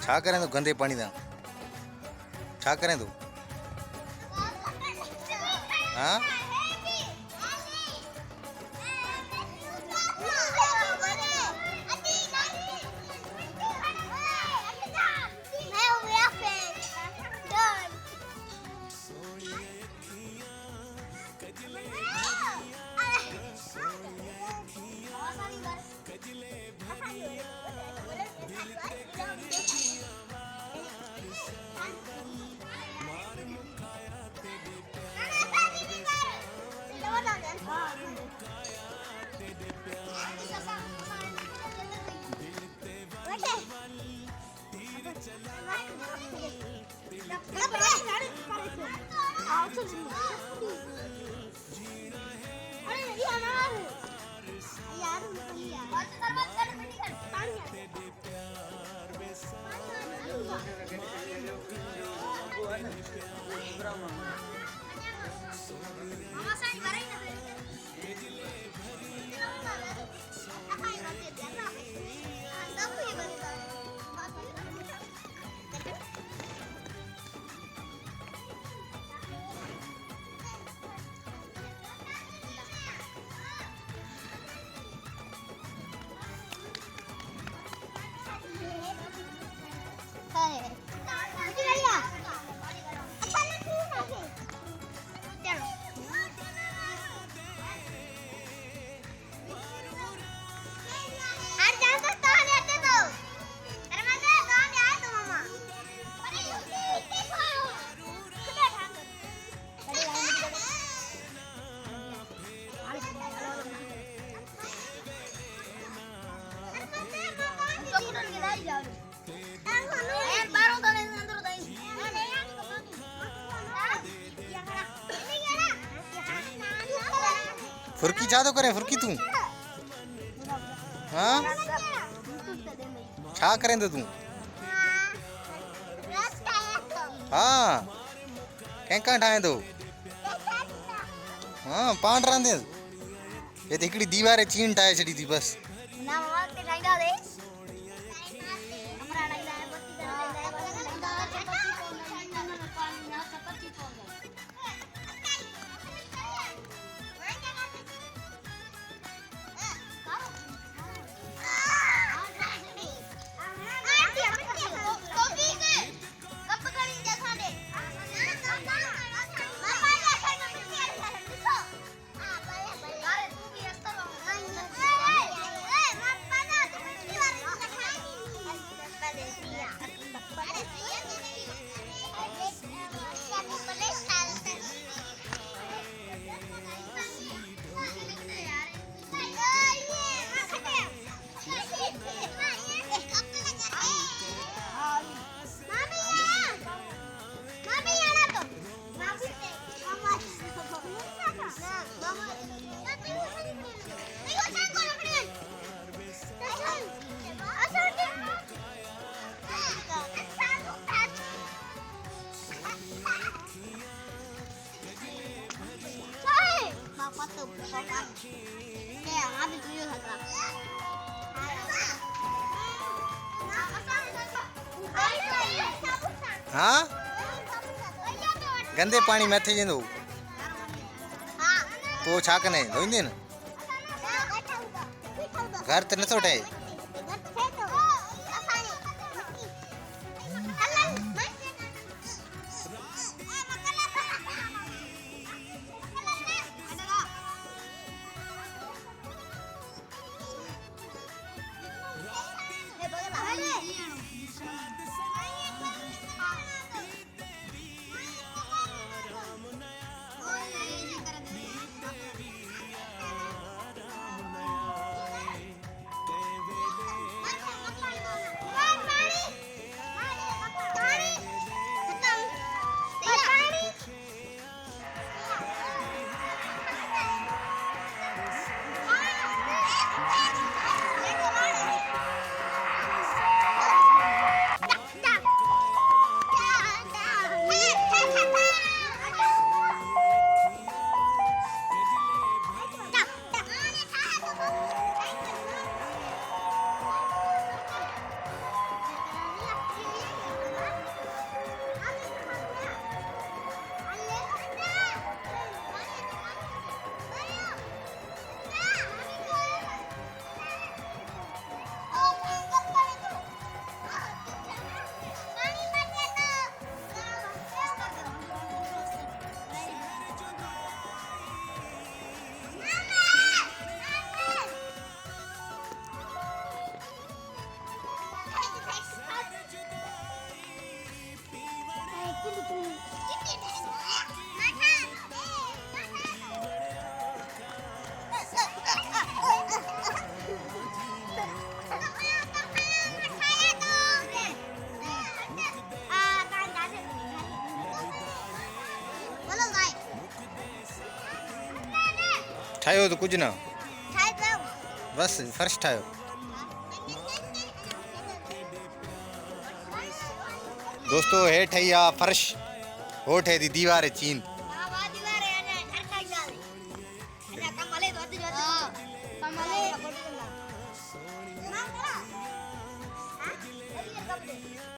छा करें तो गंदे पानी दा छा करें तो हाँ फुरकी छा तो करे फुरकी तू हाँ छा करें तो तू हाँ कंहिं ठाहे तो हाँ पाण रांधे ये हिकिड़ी दीवार चीन ठाहे छॾी थी बस हाँ गंदे पानी में थी वेंदो तो छा कने धोईंदे न घर त नथो ठहे ठाहियो त कुझु न ठाहे पियो बसि फर्श ठाहियो दोस्तो हे ठही आहे फर्श हो ठहे थी दीवार चीन हां वा दीवार है अने अटकाई जाले अने कमले वधी हां कमले